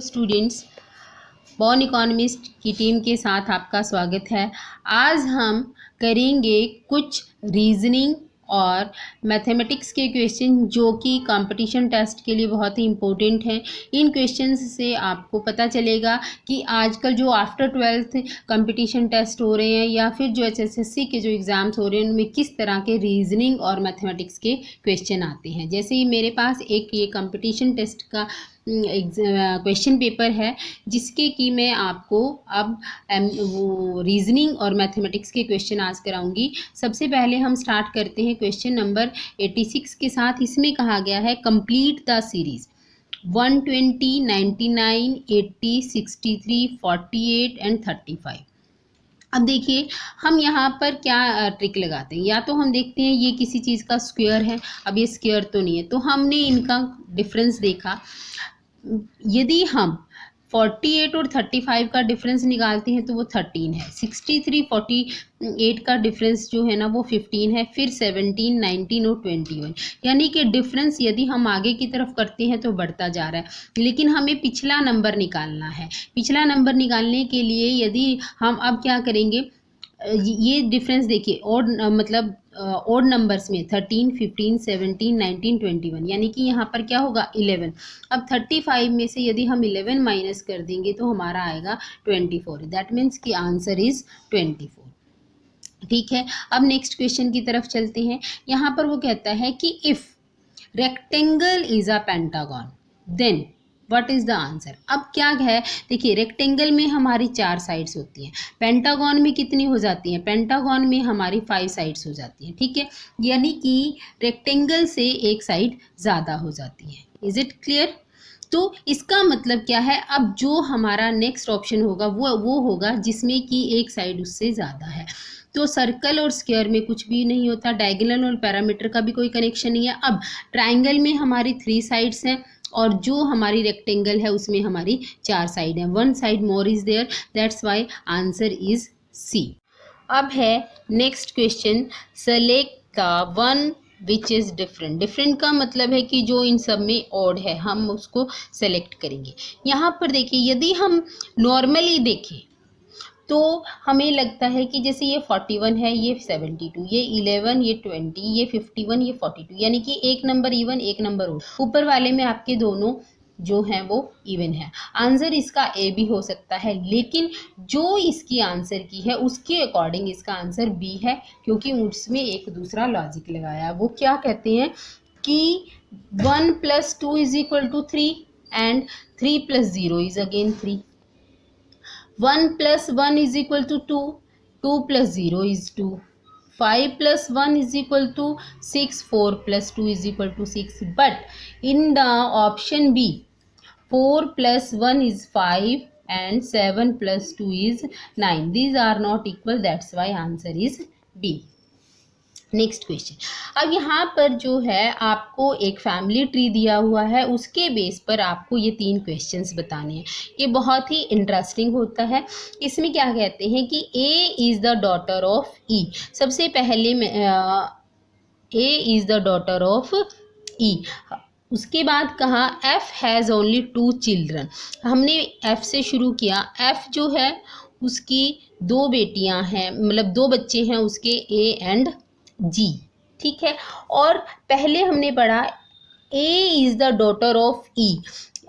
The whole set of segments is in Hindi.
स्टूडेंट्स, बॉर्न इकोनॉमिस्ट की टीम के साथ आपका स्वागत है। आज हम करेंगे कुछ रीजनिंग और मैथमेटिक्स के क्वेश्चन जो कि कंपटीशन टेस्ट के लिए बहुत ही इम्पोर्टेंट हैं। इन क्वेश्चंस से आपको पता चलेगा कि आजकल जो आफ्टर 12th कंपटीशन टेस्ट हो रहे हैं या फिर जो एचएसएससी के जो एग्ज़ाम्स हो रहे हैं उनमें किस तरह के रीजनिंग और मैथमेटिक्स के क्वेश्चन आते हैं। जैसे ही मेरे पास एक ये कंपटीशन टेस्ट का क्वेश्चन पेपर है जिसके कि मैं आपको अब वो रीजनिंग और मैथमेटिक्स के क्वेश्चन आज कराऊंगी। सबसे पहले हम स्टार्ट करते हैं क्वेश्चन नंबर 86 के साथ। इसमें कहा गया है कंप्लीट द सीरीज 120, 99, 80, 63, 48 एंड 35। अब देखिए हम यहाँ पर क्या ट्रिक लगाते हैं। या तो हम देखते हैं ये किसी चीज़ का स्क्वायर है, अब ये स्क्वायर तो नहीं है, तो हमने इनका डिफरेंस देखा। यदि हम 48 और 35 का डिफरेंस निकालते हैं तो वो 13 है। 63, 48 का डिफरेंस जो है ना वो 15 है। फिर 17, 19 और 21, यानी कि डिफरेंस यदि हम आगे की तरफ करते हैं तो बढ़ता जा रहा है, लेकिन हमें पिछला नंबर निकालना है। पिछला नंबर निकालने के लिए यदि हम अब क्या करेंगे, ये डिफरेंस देखिए ओड नंबर्स में 13, 15, 17, 19, 21, यानी कि यहाँ पर क्या होगा 11। अब 35 में से यदि हम 11 माइनस कर देंगे तो हमारा आएगा 24। दैट मीन्स कि आंसर इज 24। ठीक है, अब नेक्स्ट क्वेश्चन की तरफ चलते हैं। यहाँ पर वो कहता है कि if rectangle is a pentagon then what is the answer. अब क्या है, देखिए रेक्टेंगल में हमारी 4 साइड्स होती हैं, पेंटागन में कितनी हो जाती हैं, पेंटागन में हमारी 5 साइड्स हो जाती हैं। ठीक है, यानी कि रेक्टेंगल से एक साइड ज़्यादा हो जाती है। Is it clear? तो इसका मतलब क्या है, अब जो हमारा नेक्स्ट ऑप्शन होगा वो होगा जिसमें कि एक साइड उससे ज़्यादा है। तो सर्कल और स्क्वायर में कुछ भी नहीं होता, डायगोनल और पैरामीटर का भी कोई कनेक्शन नहीं है। अब ट्राइंगल में हमारी 3 साइड्स हैं और जो हमारी रेक्टेंगल है उसमें हमारी 4 साइड है। 1 side more is there, that's why answer is C. अब है next question, select the one which is different. Different का मतलब है कि जो इन सब में ऑड है, हम उसको सेलेक्ट करेंगे। यहाँ पर देखिए यदि हम नॉर्मली देखें तो हमें लगता है कि जैसे ये 41 है, ये 72, ये 11, ये 20, ये 51, ये 42, यानी कि एक नंबर इवन एक नंबर ओड। ऊपर वाले में आपके दोनों जो हैं वो इवन है। आंसर इसका ए भी हो सकता है, लेकिन जो इसकी आंसर की है उसके अकॉर्डिंग इसका आंसर बी है, क्योंकि उसमें एक दूसरा लॉजिक लगाया। वो क्या कहते हैं कि 1 + 2 = 3 and 3 + 0 is again 3। 1 + 1 = 2, 2 + 0 is 2, 5 + 1 = 6, 4 + 2 = 6. But in the option B, 4 + 1 is 5 and 7 + 2 is 9. These are not equal, that's why answer is B. Next question, अब यहाँ पर जो है आपको एक फैमिली ट्री दिया हुआ है, उसके बेस पर आपको ये 3 क्वेश्चंस बताने हैं। ये बहुत ही इंटरेस्टिंग होता है। इसमें क्या कहते हैं कि A is the daughter of E. सबसे पहले में A is the daughter of E. उसके बाद कहा एफ हैज़ ओनली 2 चिल्ड्रन। हमने एफ से शुरू किया। एफ जो है उसकी 2 बेटियां हैं, मतलब 2 बच्चे हैं उसके, ए एंड जी। ठीक है, और पहले हमने पढ़ा A is the daughter of E.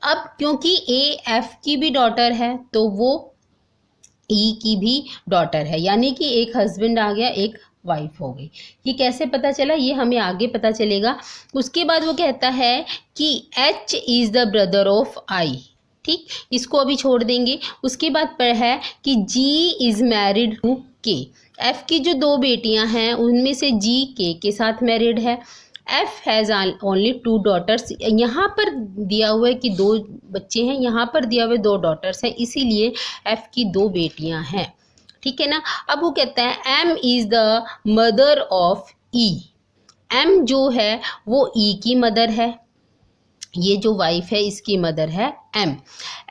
अब क्योंकि ए एफ की भी डॉटर है तो वो ई की भी डॉटर है, यानी कि एक हस्बैंड आ गया, एक वाइफ हो गई। ये कैसे पता चला, ये हमें आगे पता चलेगा। उसके बाद वो कहता है कि H is the brother of I. ठीक, इसको अभी छोड़ देंगे। उसके बाद पर है कि जी इज़ मैरिड टू के। एफ की जो 2 बेटियां हैं उनमें से जी के साथ मैरिड है। F has only 2 daughters. यहाँ पर दिया हुआ है कि 2 बच्चे हैं, यहाँ पर दिया हुआ है 2 डॉटर्स हैं, इसीलिए एफ की 2 बेटियां हैं। ठीक है ना। अब वो कहता है M is the mother of E. M जो है वो ई की मदर है, ये जो वाइफ है इसकी मदर है M.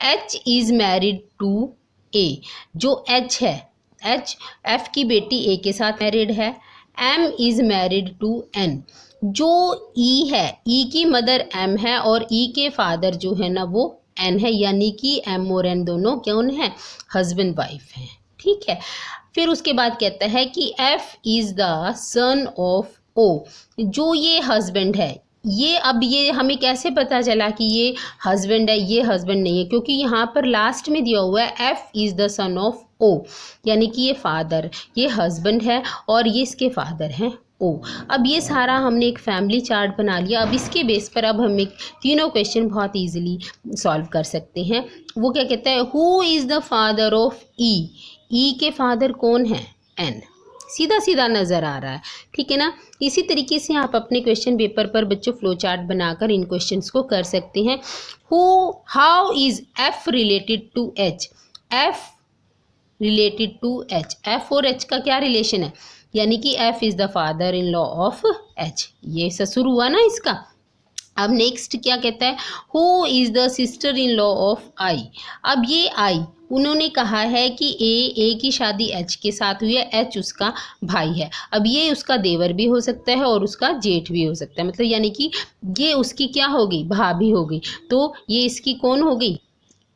H is married to A. जो एच है, एच एफ की बेटी ए के साथ मैरिड है। M is married to N. जो ई है, ई की मदर एम है और ई के फादर जो है ना वो एन है, यानी कि एम और एन दोनों कौन है, हस्बैंड वाइफ हैं। ठीक है, फिर उसके बाद कहता है कि F is the son of O, जो ये हस्बैंड है, ये अब ये हमें कैसे पता चला कि ये हस्बैंड है, ये हस्बैंड नहीं है, क्योंकि यहाँ पर लास्ट में दिया हुआ है F is the son of O, यानी कि ये फादर, ये हस्बैंड है और ये इसके फादर हैं ओ। अब ये सारा हमने एक फैमिली चार्ट बना लिया। अब इसके बेस पर अब हम एक तीनों क्वेश्चन बहुत इजीली सॉल्व कर सकते हैं। वो क्या कहता है, who is the father of E, E के फादर कौन है, एन, सीधा सीधा नज़र आ रहा है। ठीक है ना। इसी तरीके से आप अपने क्वेश्चन पेपर पर बच्चों फ्लो चार्ट बनाकर इन क्वेश्चंस को कर सकते हैं। How is F related to H, F related to H, F और एच का क्या रिलेशन है, यानी कि F is the father in law of H, ये ससुर हुआ ना इसका। अब नेक्स्ट क्या कहता है, who is the sister in law of I. अब ये आई, उन्होंने कहा है कि ए की शादी एच के साथ हुई है, एच उसका भाई है। अब ये उसका देवर भी हो सकता है और उसका जेठ भी हो सकता है, मतलब यानी कि ये उसकी क्या होगी, भाभी होगी, तो ये इसकी कौन होगी,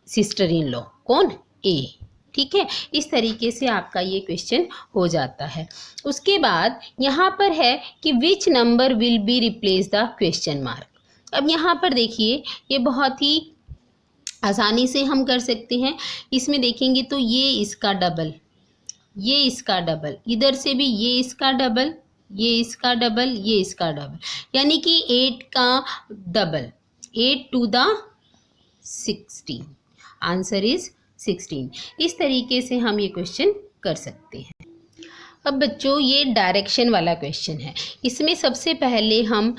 सिस्टर इन लॉ, कौन, ए। ठीक है, इस तरीके से आपका ये क्वेश्चन हो जाता है। उसके बाद यहाँ पर है कि which number will be replace the question mark. अब यहाँ पर देखिए, ये बहुत ही आसानी से हम कर सकते हैं। इसमें देखेंगे तो ये इसका डबल, ये इसका डबल, इधर से भी ये इसका डबल, ये इसका डबल, ये इसका डबल, यानी कि 8 का double, 8 to the 16, answer is 16। इस तरीके से हम ये क्वेश्चन कर सकते हैं। अब बच्चों ये डायरेक्शन वाला क्वेश्चन है, इसमें सबसे पहले हम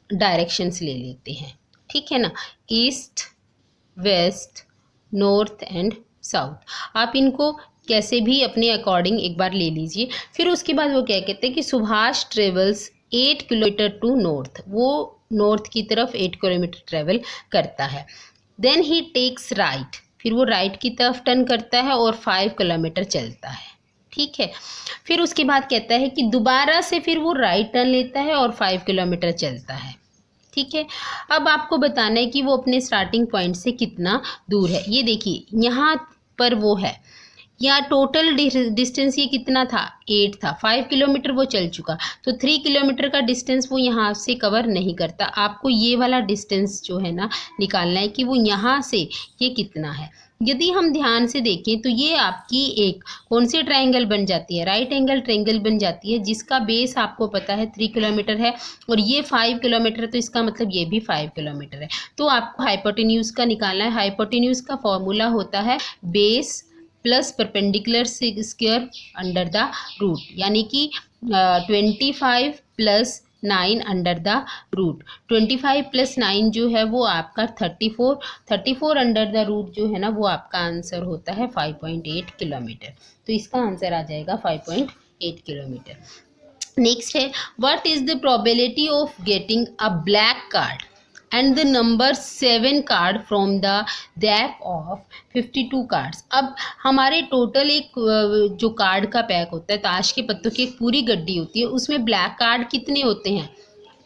डायरेक्शंस ले लेते हैं। ठीक है ना, east, west, north and south, आप इनको कैसे भी अपने अकॉर्डिंग एक बार ले लीजिए। फिर उसके बाद वो क्या कहते हैं कि Subhash travels 8 kilometre to north, वो नॉर्थ की तरफ 8 किलोमीटर ट्रेवल करता है। देन ही टेक्स राइट, फिर वो राइट की तरफ टर्न करता है और 5 किलोमीटर चलता है। ठीक है, फिर उसके बाद कहता है कि दोबारा से फिर वो राइट टर्न लेता है और 5 किलोमीटर चलता है। ठीक है, अब आपको बताना है कि वो अपने स्टार्टिंग पॉइंट से कितना दूर है। ये देखिए यहाँ पर वो है, या टोटल डिस्टेंस ये कितना था, 8 था, 5 किलोमीटर वो चल चुका, तो 3 किलोमीटर का डिस्टेंस वो यहाँ से कवर नहीं करता। आपको ये वाला डिस्टेंस जो है ना निकालना है कि वो यहाँ से ये कितना है। यदि हम ध्यान से देखें तो ये आपकी एक कौन सी ट्रायंगल बन जाती है, राइट एंगल ट्रायंगल बन जाती है, जिसका बेस आपको पता है 3 किलोमीटर है और ये 5 किलोमीटर, तो इसका मतलब ये भी 5 किलोमीटर है। तो आपको हाइपोटेन्यूज का निकालना है। हाइपोटेन्यूज का फॉर्मूला होता है base plus perpendicular square under the root, यानी कि 25 plus 9 under the root. 25 plus 9 जो है वो आपका 34 अंडर द रूट जो है ना वो आपका आंसर होता है 5.8 किलोमीटर। तो इसका आंसर आ जाएगा 5.8 किलोमीटर। नेक्स्ट है, what is the probability of getting a black card and the number 7 card from the deck of 52 cards। अब हमारे टोटल एक जो कार्ड का पैक होता है, ताश के पत्तों की एक पूरी गड्डी होती है, उसमें ब्लैक कार्ड कितने होते हैं,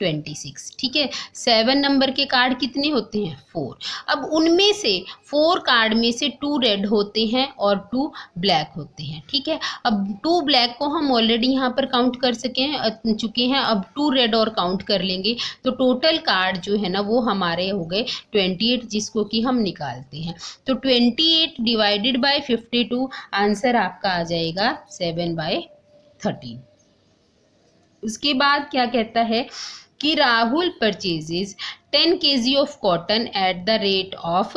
26। ठीक है, 7 नंबर के कार्ड कितने होते हैं, 4। अब उनमें से 4 कार्ड में से 2 रेड होते हैं और 2 ब्लैक होते हैं। ठीक है, अब 2 ब्लैक को हम ऑलरेडी यहाँ पर काउंट कर चुके हैं, अब 2 रेड और काउंट कर लेंगे, तो टोटल कार्ड जो है ना वो हमारे हो गए 28, जिसको कि हम निकालते हैं। तो 28 डिवाइडेड बाय 52, आंसर आपका आ जाएगा 7/13। उसके बाद क्या कहता है कि Rahul purchases 10 kg of cotton at the rate of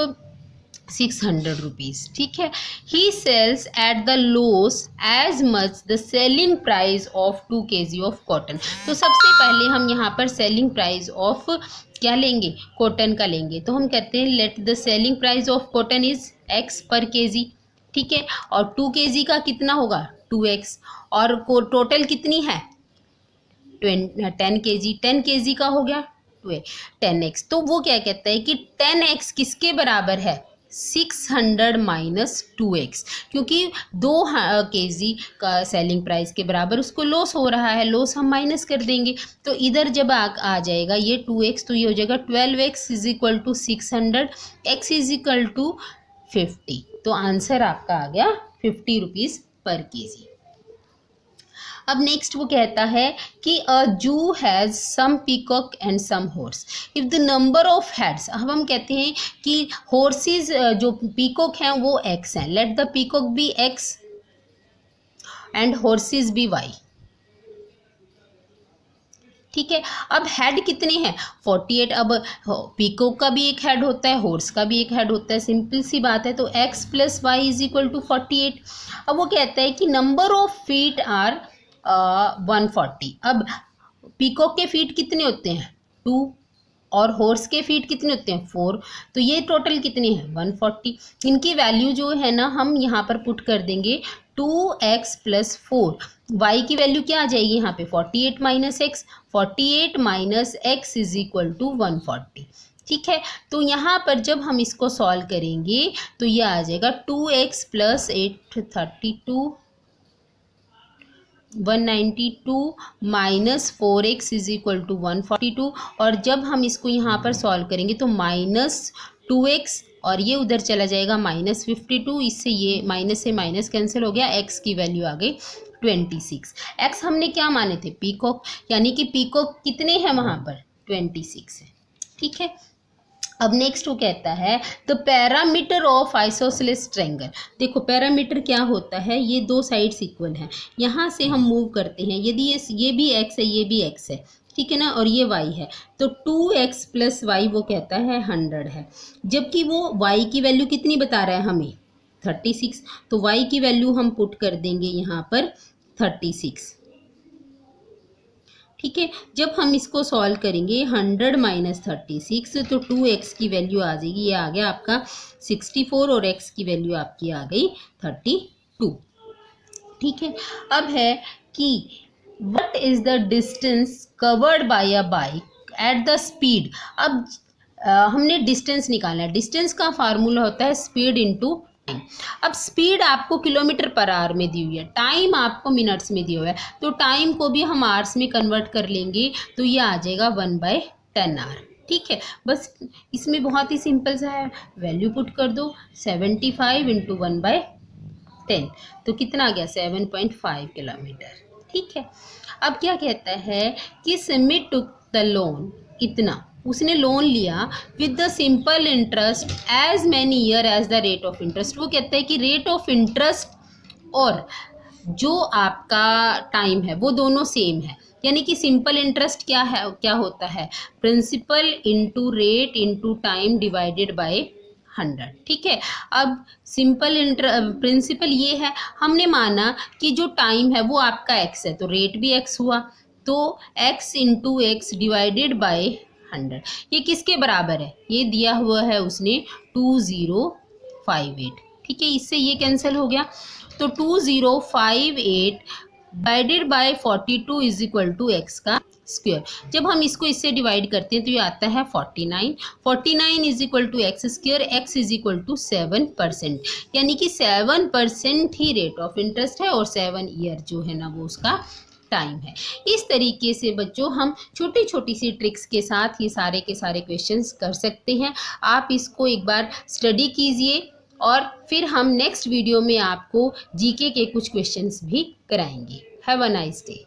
600 rupees. ठीक है, he sells at the loss as much the selling price of 2 kg of cotton. तो सबसे पहले हम यहाँ पर सेलिंग प्राइस ऑफ क्या लेंगे, कॉटन का लेंगे। तो हम कहते हैं let the selling price of cotton is x पर kg। ठीक है, और 2 kg का कितना होगा 2x, और टोटल कितनी है 10 kg, 10 kg का हो गया 10x। तो वो क्या कहता है कि 10x किसके बराबर है, 600 माइनस 2x, क्योंकि 2 kg का सेलिंग प्राइस के बराबर उसको लॉस हो रहा है, लॉस हम माइनस कर देंगे। तो इधर जब आ जाएगा ये 2x, तो ये हो जाएगा 12x is equal to 600, x is equal to 50। तो आंसर आपका आ गया 50 रुपीज़ पर केजी। अब नेक्स्ट वो कहता है कि a zoo has some peacock and some horse if the number of heads. अब हम कहते हैं कि हॉर्सेस जो पीकॉक हैं वो x हैं, let the peacock be x and horses be y। ठीक है, अब हेड कितने हैं 48। अब पीकॉक का भी एक हेड होता है, हॉर्स का भी एक हेड होता है, सिंपल सी बात है। तो x plus y is equal to 48। अब वो कहता है कि नंबर ऑफ फीट आर 140। अब पीकॉक के फीट कितने होते हैं 2 और हॉर्स के फीट कितने होते हैं 4, तो ये टोटल कितने हैं 140। इनकी वैल्यू जो है ना हम यहाँ पर पुट कर देंगे 2x प्लस 4। y की वैल्यू क्या आ जाएगी यहाँ पे 48 minus x, 48 minus x is equal to 140। ठीक है, तो यहाँ पर जब हम इसको सॉल्व करेंगे तो ये आ जाएगा 2x plus 832 192 minus 4x is equal to 142। और जब हम इसको यहाँ पर सॉल्व करेंगे तो माइनस 2x और ये उधर चला जाएगा माइनस 52, इससे ये माइनस से माइनस कैंसिल हो गया, x की वैल्यू आ गई 26। x हमने क्या माने थे पीकॉक, यानी कि पीकॉक कितने हैं वहाँ पर 26 है। ठीक है, अब नेक्स्ट वो कहता है the parameter of isosceles triangle. देखो पैरामीटर क्या होता है, ये 2 साइड्स इक्वल हैं, यहाँ से हम मूव करते हैं, यदि ये भी x है ये भी x है, ठीक है ना, और ये y है, तो 2x प्लस वाई वो कहता है 100 है, जबकि वो y की वैल्यू कितनी बता रहा है हमें 36। तो y की वैल्यू हम पुट कर देंगे यहाँ पर 36। ठीक है, जब हम इसको सॉल्व करेंगे 100 माइनस 36 तो 2x की वैल्यू आ जाएगी, ये आ गया आपका 64 और x की वैल्यू आपकी आ गई 32। ठीक है, अब है कि what is the distance covered by a bike at the speed. अब हमने डिस्टेंस निकालना है, डिस्टेंस का फार्मूला होता है स्पीड इनटू टाइम। अब स्पीड आपको किलोमीटर पर आवर में दी हुई है, टाइम आपको मिनट्स में दिया हुआ है, तो टाइम को भी हम आवर्स में कन्वर्ट कर लेंगे तो ये आ जाएगा 1/10 आवर। ठीक है, बस इसमें बहुत ही सिंपल सा है, वैल्यू पुट कर दो 75 इंटू 1/10 तो कितना आ गया 7.5 किलोमीटर। ठीक है, अब क्या कहता है कि समिट टुक द लोन, इतना उसने लोन लिया with the simple interest as many year as the rate of interest. वो कहता है कि रेट ऑफ इंटरेस्ट और जो आपका टाइम है वो दोनों सेम है, यानी कि सिंपल इंटरेस्ट क्या है, क्या होता है principal into rate into time divided by 100। ठीक है, अब सिंपल प्रिंसिपल ये है, हमने माना कि जो टाइम है वो आपका x है तो रेट भी x हुआ, तो x into x divided by 100। ये किसके बराबर है, ये दिया हुआ है उसने 2058। ठीक है, इससे ये कैंसिल हो गया, तो 2058 divided by 42 is equal to x का स्क्वायर। जब हम इसको इससे डिवाइड करते हैं तो ये आता है 49 is equal to x square, x is equal to 7%, यानी कि 7% ही रेट ऑफ इंटरेस्ट है और 7 ईयर जो है ना वो उसका टाइम है। इस तरीके से बच्चों हम छोटी छोटी सी ट्रिक्स के साथ ये सारे के सारे क्वेश्चंस कर सकते हैं। आप इसको एक बार स्टडी कीजिए और फिर हम नेक्स्ट वीडियो में आपको जीके के कुछ क्वेश्चंस भी कराएंगे। Have a nice day.